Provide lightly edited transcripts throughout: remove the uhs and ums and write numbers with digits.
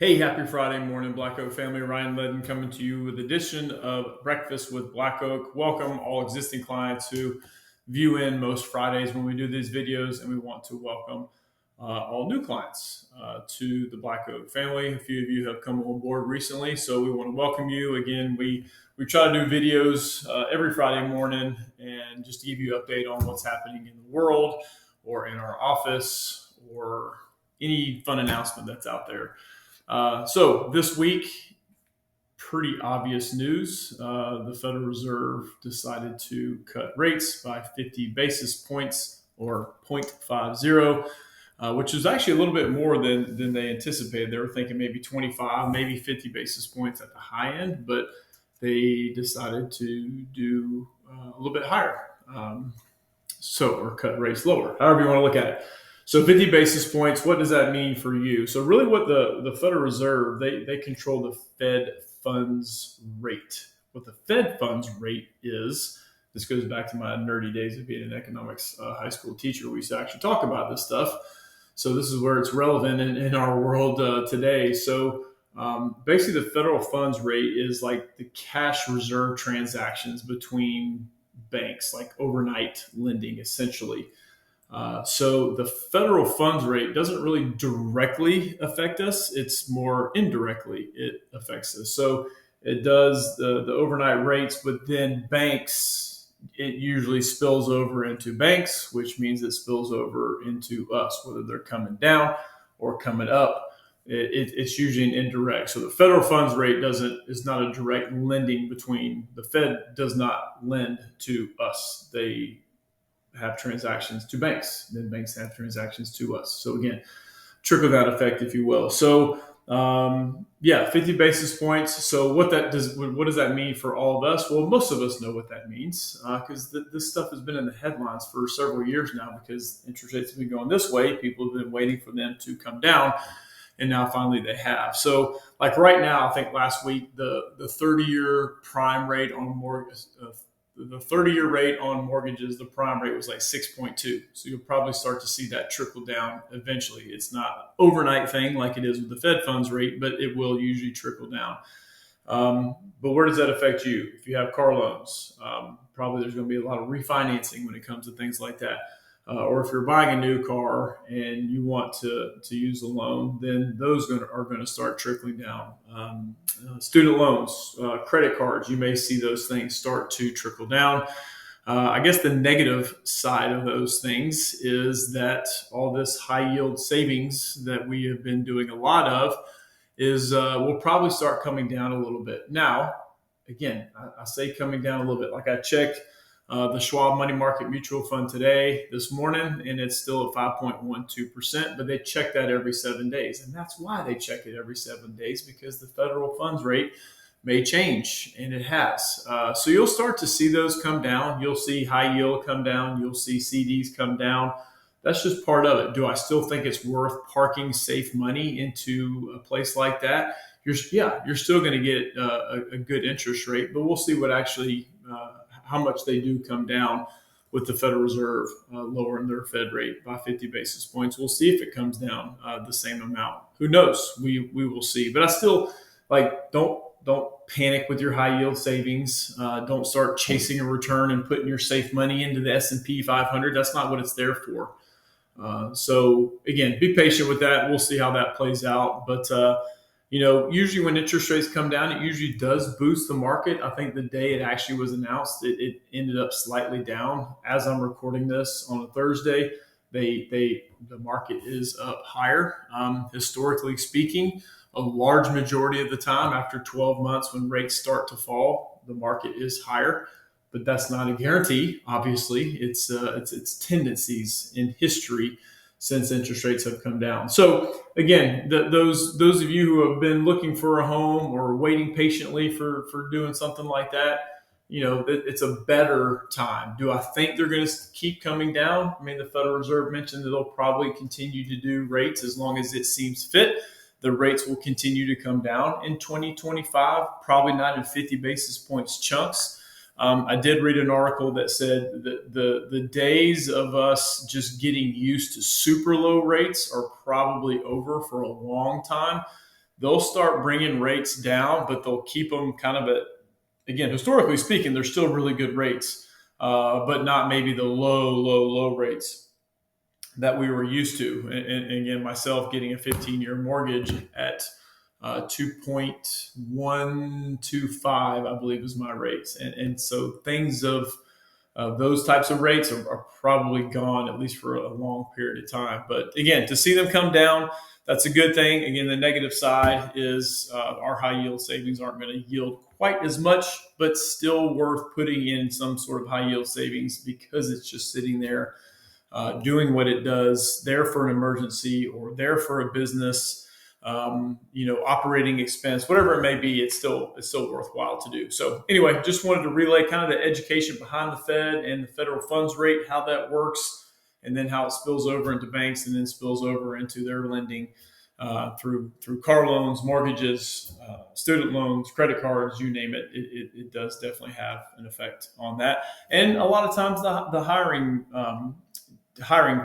Hey, happy Friday morning, Black Oak family. Ryan Ledden coming to you with an edition of Breakfast with Black Oak. Welcome all existing clients who view in most Fridays when we do these videos, and we want to welcome all new clients to the Black Oak family. A few of you have come on board recently, so we want to welcome you. Again, we try to do videos every Friday morning and just to give you an update on what's happening in the world or in our office or any fun announcement that's out there. So this week, pretty obvious news. The Federal Reserve decided to cut rates by 50 basis points or 0.50, which is actually a little bit more than they anticipated. They were thinking maybe 25, maybe 50 basis points at the high end, but they decided to do a little bit higher. Or cut rates lower, however you want to look at it. So 50 basis points, what does that mean for you? So really what the Federal Reserve, they control the Fed funds rate. What the Fed funds rate is, this goes back to my nerdy days of being an economics high school teacher. We used to actually talk about this stuff. So this is where it's relevant in our world today. So basically the federal funds rate is like the cash reserve transactions between banks, like overnight lending essentially. So the federal funds rate doesn't really directly affect us. It's more indirectly it affects us. So it does the overnight rates, but then banks, it usually spills over into banks, which means it spills over into us, whether they're coming down or coming up. It's usually an indirect. So the federal funds rate is not a direct lending between the Fed does not lend to us. They have transactions to banks, then banks have transactions to us. So again, trickle down effect, if you will. So 50 basis points. So what does that mean for all of us? Well, most of us know what that means because this stuff has been in the headlines for several years now because interest rates have been going this way. People have been waiting for them to come down. And now finally they have. So like right now, I think last week, the 30-year prime rate on mortgage, the 30-year rate on mortgages, the prime rate was like 6.2. So you'll probably start to see that trickle down eventually. It's not an overnight thing like it is with the Fed funds rate, but it will usually trickle down. But where does that affect you? If you have car loans, probably there's going to be a lot of refinancing when it comes to things like that. Or if you're buying a new car and you want to use a loan, then those are going to start trickling down. Student loans, credit cards, you may see those things start to trickle down. I guess the negative side of those things is that all this high yield savings that we have been doing a lot of will probably start coming down a little bit. Now, again, I say coming down a little bit. Like I checked the Schwab Money Market Mutual Fund this morning, and it's still at 5.12%, but they check that every 7 days. And that's why they check it every 7 days, because the federal funds rate may change, and it has. So you'll start to see those come down. You'll see high yield come down. You'll see CDs come down. That's just part of it. Do I still think it's worth parking safe money into a place like that? You're still going to get a good interest rate, but we'll see what actually how much they do come down with the Federal Reserve lowering their Fed rate by 50 basis points. We'll see if it comes down the same amount. Who knows? We will see. But I still don't panic with your high yield savings. Don't start chasing a return and putting your safe money into the S&P 500. That's not what it's there for. So again, be patient with that. We'll see how that plays out. But usually when interest rates come down, it usually does boost the market. I think the day it actually was announced, it ended up slightly down. As I'm recording this on a Thursday, the market is up higher. Historically speaking, a large majority of the time after 12 months when rates start to fall, the market is higher. But that's not a guarantee. Obviously, it's tendencies in history since interest rates have come down. So again, those of you who have been looking for a home or waiting patiently for doing something like that, it's a better time. Do I think they're going to keep coming down? I mean, the Federal Reserve mentioned that they'll probably continue to do rates as long as it seems fit. The rates will continue to come down in 2025, probably not in 50 basis points chunks. I did read an article that said that the days of us just getting used to super low rates are probably over for a long time. they'll start bringing rates down, but they'll keep them kind of at, again, historically speaking, they're still really good rates, but not maybe the low rates that we were used to. And again, myself getting a 15-year mortgage at 2.125, I believe, is my rates. And so things of those types of rates are probably gone, at least for a long period of time. But again, to see them come down, that's a good thing. Again, the negative side is our high yield savings aren't going to yield quite as much, but still worth putting in some sort of high yield savings because it's just sitting there doing what it does, there for an emergency or there for a business, operating expense, whatever it may be. It's still worthwhile to do. So anyway, just wanted to relay kind of the education behind the Fed and the federal funds rate, how that works, and then how it spills over into banks and then spills over into their lending through car loans, mortgages, student loans, credit cards, you name it. It does definitely have an effect on that. And a lot of times the hiring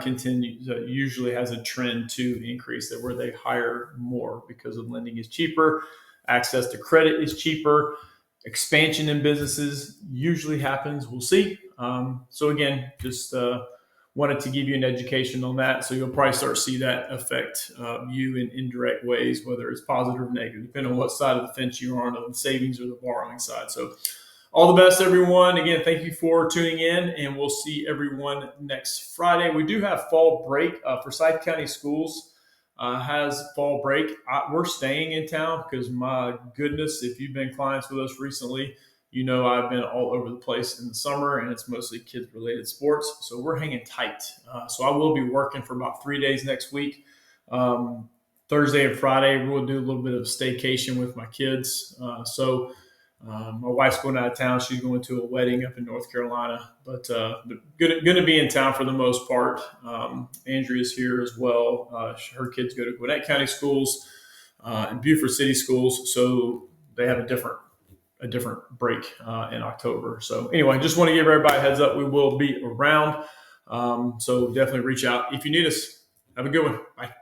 continues, usually has a trend to increase that where they hire more because of lending is cheaper, access to credit is cheaper, expansion in businesses usually happens. We'll see. So again, just wanted to give you an education on that. So you'll probably start to see that affect you in indirect ways, whether it's positive or negative, depending on what side of the fence you're on the savings or the borrowing side. So all the best, everyone. Again, thank you for tuning in, and we'll see everyone next Friday. We do have fall break. Forsyth County Schools has fall break. We're staying in town because, my goodness, if you've been clients with us recently, you know I've been all over the place in the summer, and it's mostly kids-related sports. So we're hanging tight. So I will be working for about 3 days next week. Thursday and Friday, we'll do a little bit of staycation with my kids. My wife's going out of town. She's going to a wedding up in North Carolina, but going to be in town for the most part. Andrea's here as well. Her kids go to Gwinnett County schools and Beaufort City schools, so they have a different break in October. So anyway, just want to give everybody a heads up. We will be around, so definitely reach out if you need us. Have a good one. Bye.